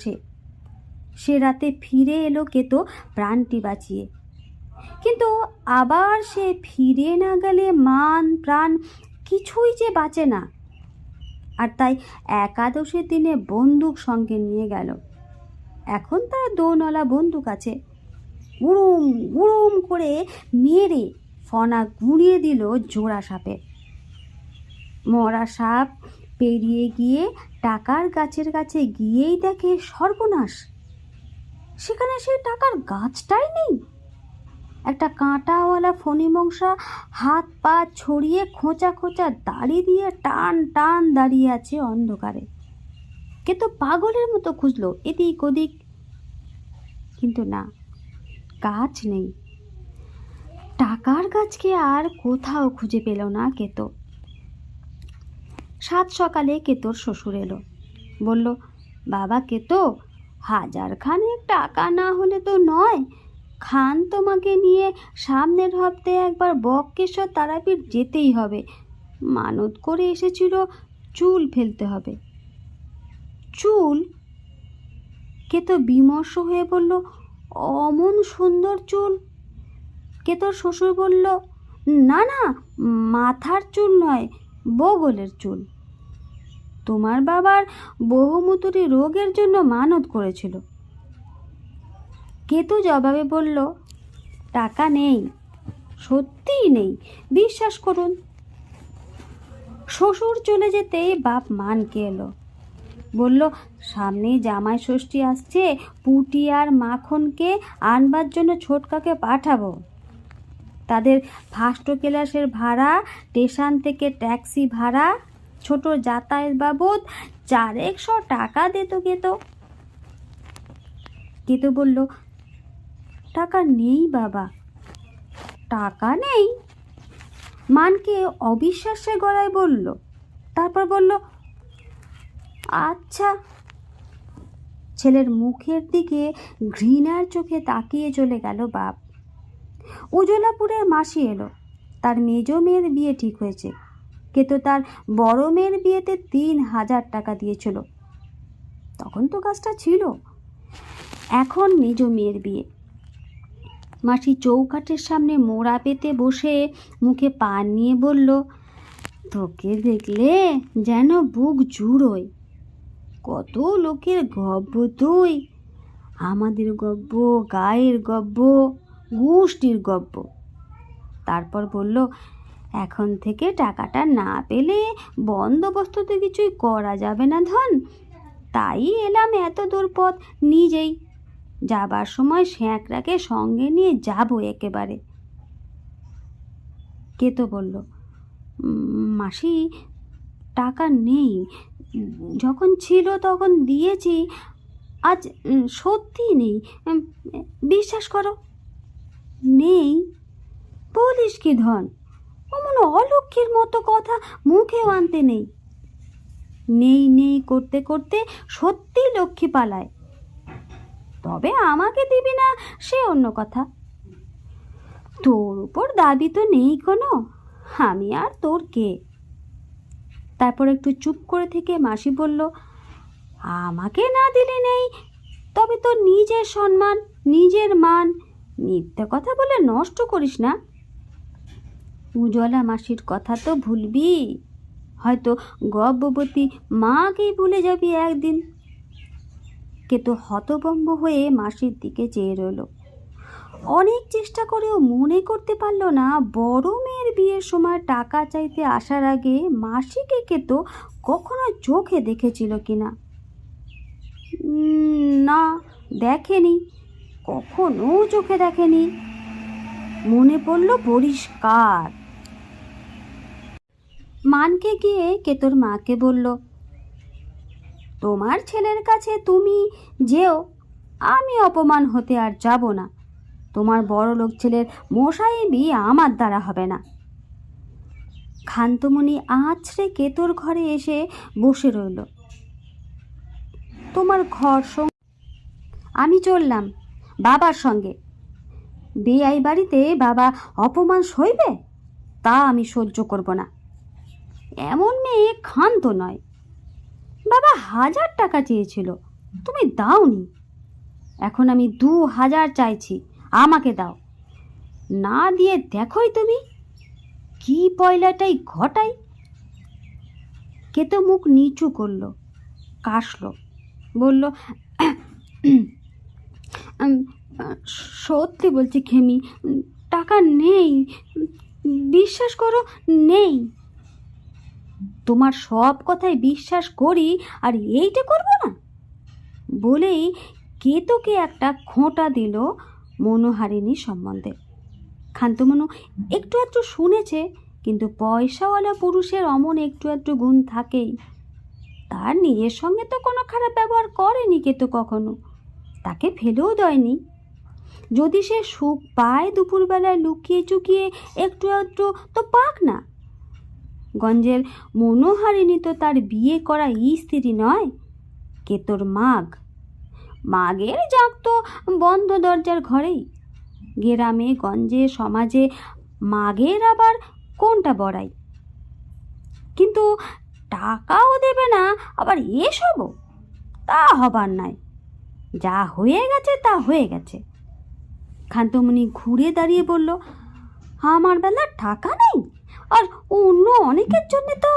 সে রাতে ফিরে এলো কেতো প্রাণটি বাঁচিয়ে, কিন্তু আবার সে ফিরে না গেলে মান প্রাণ কিছুই যে বাঁচে না। আর তাই একাদশীর দিনে বন্দুক সঙ্গে নিয়ে গেল। এখন তার 2 নলা বন্দুক আছে। উড়ুম উড়ুম করে মেরে ফনা গুঁড়িয়ে দিল জোড়া সাপে। মরা সাপ পেরিয়ে গিয়ে টাকার গাছের কাছে গিয়েই দেখে সর্বনাশ, সেখানে সেই টাকার গাছটাই নেই। একটা কাঁটাওয়ালা ফণিমংসা হাত পা ছড়িয়ে খোঁচা খোঁচা দাড়ি দিয়ে টান টান দাঁড়িয়ে আছে অন্ধকারে। কে তো পাগলের মতো খুঁজলো এদিক ওদিক, কিন্তু না, গাছ নেই। টাকার গাছকে আর কোথাও খুঁজে পেল না কেতো। 7 সকালে কেতোর শ্বশুর এলো, বলল, বাবা কেতো, 1000 খানেক টাকা না হলে তো নয়, খান তোমাকে নিয়ে সামনের হপ্তাহে একবার বক্রেশ্বর তারাপীঠ যেতেই হবে, মানত করে এসেছিল, চুল ফেলতে হবে। চুল? কেতো বিমর্ষ হয়ে বলল, অমন সুন্দর চুল? কেতোর শ্বশুর বলল, না না, মাথার চুল নয়, বগলের চুল। তোমার বাবার বহুমূত্রী রোগের জন্য মানত করেছিল। কেতু জবাবে বলল, টাকা নেই, সত্যিই নেই, বিশ্বাস করুন। শ্বশুর চলে যেতেই বাপ মানকে এলো, বলল, সামনে জামাই ষষ্ঠী আসছে, পুটি আর মাখনকে আনবার জন্য ছোটকাকে পাঠাবো। তাদের ফার্স্ট ক্লাসের ভাড়া, স্টেশন থেকে ট্যাক্সি ভাড়া, ছোট যাতায়াত বাবদ 400 টাকা দিত কেতো। কেতো বলল, টাকা নেই বাবা। টাকা নেই? মানকে অবিশ্বাসের গলায় বলল। তারপর বলল, আচ্ছা। ছেলের মুখের দিকে ঘৃণার চোখে তাকিয়ে চলে গেল বাপ। উজলাপুরের মাসি এলো, তার মেজ মেয়ের বিয়ে ঠিক হয়েছে। কেতো তার বড় মেয়ের বিয়েতে 3,000 টাকা দিয়েছিল। তখন তো কাজটা ছিল। এখন মেজ মেয়ের বিয়ে। মাসি চৌকাঠের সামনে মোড়া পেতে বসে মুখে পান নিয়ে বলল, তোকে দেখলে যেন বুক জুড়োয়। কত লোকের গব্ব তুই, আমাদের গব্ব, গায়ের গব্ব, গোষ্ঠীর গব্ব। তারপর বলল, এখন থেকে টাকাটা না পেলে বন্দোবস্ত তো কিছুই করা যাবে না ধন, তাই এলাম এত দূর পথ নিজেই। যাবার সময় স্যাঁকড়াকে সঙ্গে নিয়ে যাব একেবারে। কেতো বলল, মাসি টাকা নেই, যখন ছিল তখন দিয়েছি, আজ সত্যি নেই, বিশ্বাস করো। নেই বলিস কি ধন? অমন অলক্ষীর মতো কথা মুখেও আনতে নেই। নেই নেই করতে করতে সত্যি লক্ষ্মী পালায়। তবে আমাকে দিবি না সে অন্য কথা। তোর উপর দাবি তো নেই কোনো, আমি আর তোর কে। তারপর একটু চুপ করে থেকে মাসি বলল, আমাকে না দিলে নেই, তবে তোর নিজের সম্মান, নিজের মান মিথ্যে কথা বলে নষ্ট করিস না। উজ্জ্বলা মাসির কথা তো ভুলবি, হয়তো গর্ভবতী মাকেই ভুলে যাবি একদিন। কিন্তু হতভম্ব হয়ে মাসির দিকে চেয়ে রইল। অনেক চেষ্টা করেও মনে করতে পারল না বড় মেয়ের বিয়ের সময় টাকা চাইতে আসার আগে মাসিকে কেতো কখনো চোখে দেখেছিল কিনা। না, দেখেনি, কখনো চোখে দেখেনি। মনে পড়ল পরিষ্কার। মানকে গিয়ে কেতোর মাকে বলল, তোমার ছেলের কাছে তুমি যেও, আমি অপমান হতে আর যাব না। তোমার বড় লোক ছেলের মশাইবি আমার দ্বারা হবে না। খান্তমণি আছড়ে কেতোর ঘরে এসে বসে রইল। তোমার ঘর আমি চললাম বাবার সঙ্গে। বেয়াই বাড়িতে বাবা অপমান সইবে, তা আমি সহ্য করব না। এমন মেয়ে ক্ষান্ত নয়। বাবা 1000 টাকা চেয়েছিল, তুমি দাওনি। এখন আমি 2000 চাইছি, আমাকে দাও। না দিয়ে দেখোই তুমি কি পয়লাটাই ঘটাই। কেতো মুখ নিচু করল, কাশল, বলল, সত্যি বলছি খেমি, টাকা নেই, বিশ্বাস করো, নেই। তোমার সব কথায় বিশ্বাস করি, আর এইটা করব না বলেই কেতোকে একটা খোঁটা দিল মনোহারিণী সম্বন্ধে। খান্তমনু একটু একটু শুনেছে, কিন্তু পয়সাওয়ালা পুরুষের অমন একটু একটু গুণ থাকেই। তার নিজের সঙ্গে তো কোনো খারাপ ব্যবহার করেনি কেতো কখনো, তাকে ফেলেও দেয়নি। যদি সে সুখ পায় দুপুরবেলায় লুকিয়ে চুকিয়ে একটু একটু, তো পাক না। গঞ্জের মনোহারিণী তো তার বিয়ে করা স্ত্রী নয়, কেতোর মাগ। মাগের জাগ তো বন্ধ দরজার ঘরেই। গ্রামে গঞ্জে সমাজে মাগের আবার কোনটা বড়াই। কিন্তু টাকাও দেবে না, আবার এসবও, তা হবার নাই। যা হয়ে গেছে তা হয়ে গেছে। খান্তমণি ঘুরে দাঁড়িয়ে বলল, আমার বেলা টাকা নেই, আর অন্য অনেকের জন্য তো।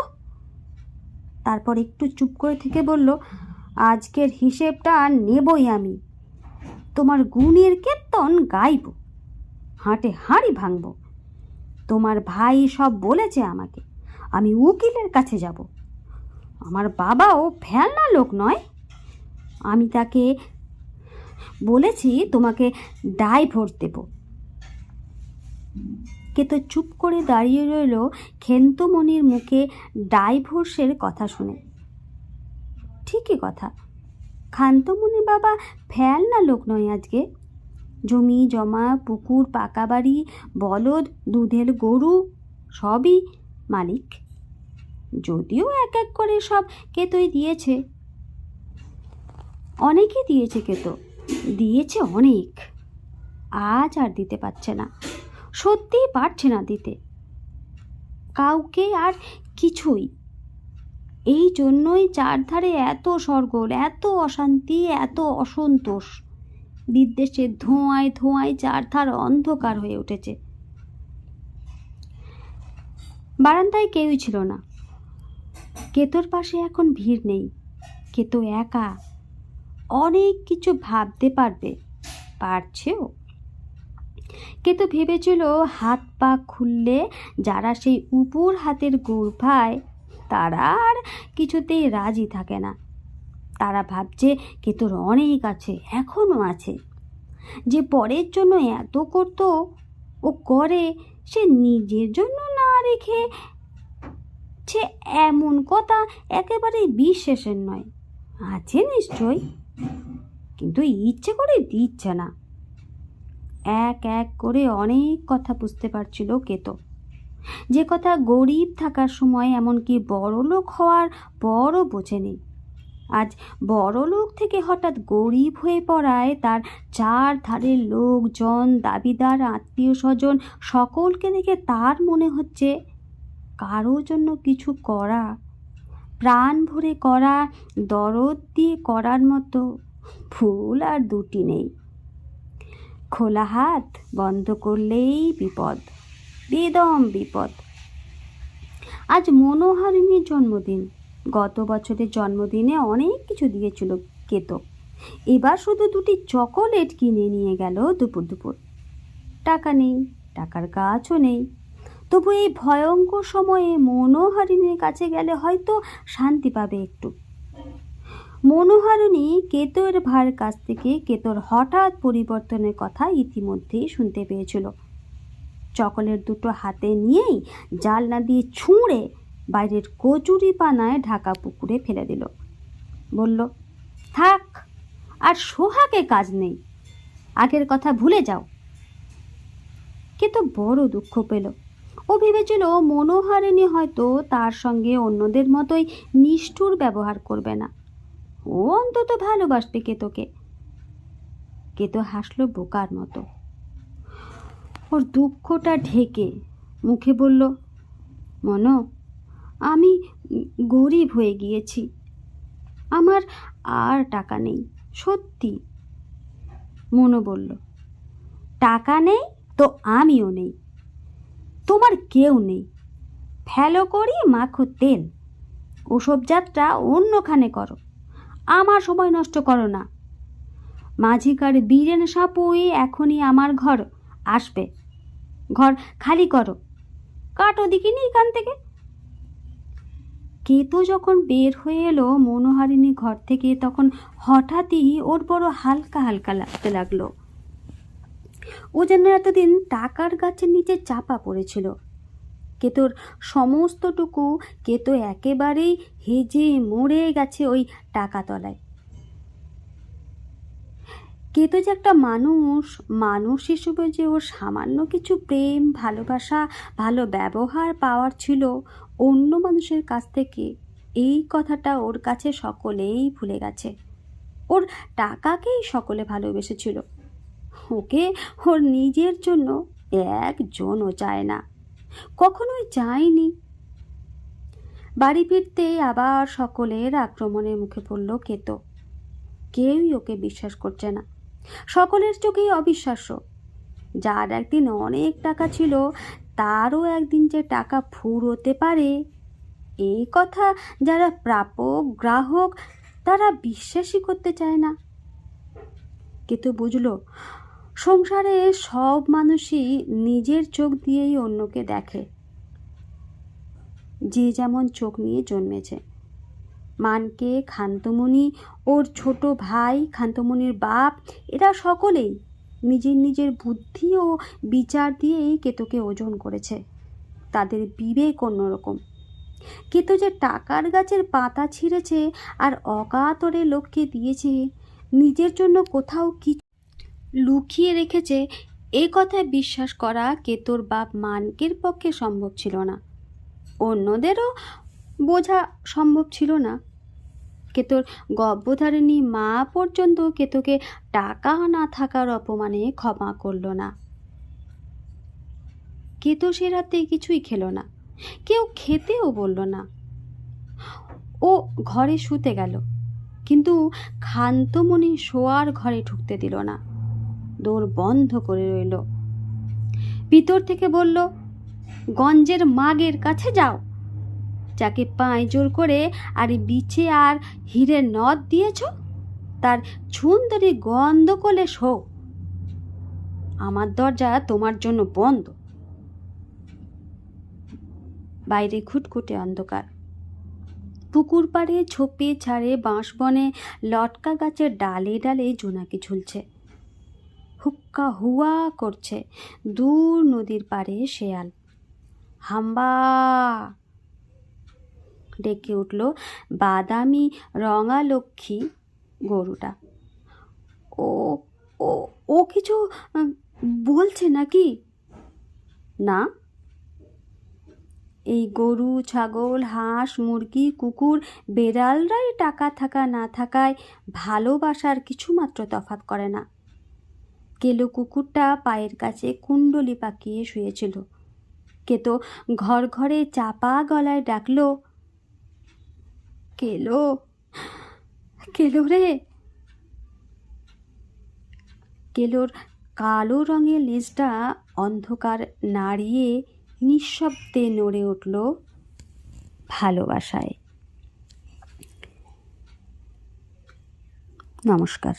তারপর একটু চুপ করে থেকে বলল, আজকের হিসেবটা নেবই আমি। তোমার গুণের কীর্তন গাইব, হাটে হাঁড়ি ভাঙব। তোমার ভাই সব বলেছে আমাকে, আমি উকিলের কাছে যাব। আমার বাবাও ফেলনা লোক নয়। আমি তাকে বলেছি তোমাকে ডাইভোর্স দেব। কেতো চুপ করে দাঁড়িয়ে রইল খেন্তমণির মুখে ডাইভোর্সের কথা শুনে। ঠিকই কথা, খান্তমণি বাবা ফেলনা লোক নয়। আজকে জমি জমা, পুকুর, পাকা বাড়ি, বলদ, দুধের গরু সবই মালিক। যদিও এক এক করে সব কেতোই দিয়েছে, অনেকে দিয়েছে। কেতো দিয়েছে অনেক, আজ আর দিতে পারছে না, সত্যিই পারছে না দিতে। কাউকে আর কিছুই। এই জন্যই চারধারে এত সরগোল, এত অশান্তি, এত অসন্তোষ। বিদ্বেষের ধোঁয়ায় ধোঁয়ায় চারধার অন্ধকার হয়ে উঠেছে। বারান্দায় কেউই ছিল না। কেতোর পাশে এখন ভিড় নেই। কেতো একা, অনেক কিছু ভাবতে পারছেও। কেতো ভেবেছিল হাত পা খুললে যারা সেই উপর হাতের গোড় পায় তারা আর কিছুতেই রাজি থাকে না। তারা ভাবছে কেতোর অনেক আছে, এখনো আছে। যে পরের জন্য এত করতো ও করে, সে নিজের জন্য না রেখে সে এমন কথা একেবারে বিশ্বাসের নয়। আছে নিশ্চয়, কিন্তু ইচ্ছে করে দিচ্ছে না। এক এক করে অনেক কথা বুঝতে পারছিল কেতো, যে কথা গরিব থাকার সময় এমনকি বড়লোক হওয়ার পরও বোঝেনি। আজ বড়লোক থেকে হঠাৎ গরিব হয়ে পড়ায় তার চার ধারের লোকজন, দাবিদার, আত্মীয় স্বজন সকলকে দেখে তার মনে হচ্ছে কারো জন্য কিছু করা, প্রাণ ভরে করা, দরদ দিয়ে করার মতো ভুল আর দুটি নেই। খোলা হাত বন্ধ করলেই বিপদ, বেদম বিপদ। আজ মনোহারিণীর জন্মদিন। গত বছরের জন্মদিনে অনেক কিছু দিয়েছিল কেতো। এবার শুধু দুটি চকোলেট কিনে নিয়ে গেল দুপুর। টাকা নেই, টাকার গাছও নেই। তবু এই ভয়ঙ্কর সময়ে মনোহারিণীর কাছে গেলে হয়তো শান্তি পাবে একটু। মনোহারিণী কেতোর ভাইয়ের কাছ থেকে কেতোর হঠাৎ পরিবর্তনের কথা ইতিমধ্যেই শুনতে পেয়েছিল। চকোলেট দুটো হাতে নিয়েই জানলা দিয়ে ছুঁড়ে বাইরের কচুরি পানায় ঢাকা পুকুরে ফেলে দিল। বলল, থাক, আর সোহাগে কাজ নেই, আগের কথা ভুলে যাও। কেতো বড় দুঃখ পেল। ও ভেবেছিল মনোহারিণী হয়তো তার সঙ্গে অন্যদের মতোই নিষ্ঠুর ব্যবহার করবে না, ও অন্তত ভালোবাসবে কেতোকে। কেতো হাসলো বোকার মতো। ওর দুঃখটা ঢেকে মুখে বলল, মনো, আমি গরিব হয়ে গিয়েছি, আমার আর টাকা নেই, সত্যি। মনো বলল, টাকা নেই তো আমিও নেই, তোমার কেউ নেই। ফেলো করি মাখো তেল, ওসব যাত্রা অন্যখানে করো, আমার সময় নষ্ট করো না। মাঝিকার বীরেন সাপুই এখনই আমার ঘর আসবে, ঘর খালি করো, কাটো দেখিনি এখান থেকে। কেতো যখন বের হয়ে এলো মনোহারিণী ঘর থেকে, তখন হঠাৎই ওর বড় হালকা হালকা লাগতে লাগলো। ও যেন এতদিন টাকার গাছের নিচে চাপা পড়েছিল। কেতোর সমস্তটুকু কেতো একেবারেই হেজে মরে গেছে ওই টাকা তলায়। কেতো যে একটা মানুষ হিসেবে যে ওর সামান্য কিছু প্রেম, ভালোবাসা, ভালো ব্যবহার পাওয়ার ছিল অন্য মানুষের কাছ থেকে, এই কথাটা ওর কাছে সকলেই ভুলে গেছে। ওর টাকাকেই সকলে ভালোবেসেছিল, ওকে ওর নিজের জন্য একজনও চায় না, কখনোই চায়নি। বাড়ি ফিরতে আবার সকলের আক্রমণের মুখে পড়ল কেতো। কেউই ওকে বিশ্বাস করছে না, সকলের চোখেই অবিশ্বাস্য। যার একদিন অনেক টাকা ছিল তারও একদিন যে টাকা ফুরোতে পারে, এই কথা যারা প্রাপক গ্রাহক তারা বিশ্বাসই করতে চায় না। কেতো বুঝলো সংসারে সব মানুষই নিজের চোখ দিয়েই অন্যকে দেখে, যে যেমন চোখ নিয়ে জন্মেছে। মানকে, খান্তমণি, ওর ছোট ভাই, খান্তমণির বাপ, এরা সকলেই নিজের নিজের বুদ্ধি ও বিচার দিয়েই কেতোকে ওজন করেছে। তাদের বিবেক অন্যরকম। কেতো যে টাকার গাছের পাতা ছিঁড়েছে আর অকাতরে লোককে দিয়েছে, নিজের জন্য কোথাও কিছু লুকিয়ে রেখেছে, এ কথায় বিশ্বাস করা কেতোর বাপ মানকের পক্ষে সম্ভব ছিল না, অন্যদেরও বোঝা সম্ভব ছিল না। কেতোর গর্ভধারিণী মা পর্যন্ত কেতোকে টাকা না থাকার অপমানে ক্ষমা করল না। কেতো সে রাতে কিছুই খেলো না, কেউ খেতেও বলল না। ও ঘরে শুতে গেল, কিন্তু ক্ষান্তমণি শোয়ার ঘরে ঢুকতে দিল না, দোর বন্ধ করে রইল। ভিতর থেকে বলল, গঞ্জের মাগের কাছে যাও, যাকে পায়ে জোর করে আর বিছে আর হীরের নদ দিয়েছ, তার ছুন্দরি গন্ধ করলে শো। আমার দরজা তোমার জন্য বন্ধ। বাইরে খুটখুটে অন্ধকার। পুকুর পাড়ে ঝোপে ছাড়ে বাঁশবনে লটকা গাছের ডালে ডালে জোনাকি ঝুলছে। হুক্কা হুয়া করছে দূর নদীর পাড়ে শেয়াল। হাম্বা ডেকে উঠল বাদামি রঙা লক্ষ্মী গরুটা। ও ও ও কিছু বলছে নাকি? না, এই গরু, ছাগল, হাঁস, মুরগি, কুকুর, বেড়ালরাই টাকা থাকা না থাকায় ভালোবাসার কিছুমাত্র তফাৎ করে না। কেলো কুকুরটা পায়ের কাছে কুণ্ডলি পাকিয়ে শুয়েছিল। কেতো ঘর ঘরে চাপা গলায় ডাকলো, কেলো, কেলো রে। কেলোর কালো রঙের লেজটা অন্ধকার নাড়িয়ে নিঃশব্দে নড়ে উঠল ভালোবাসায়। নমস্কার।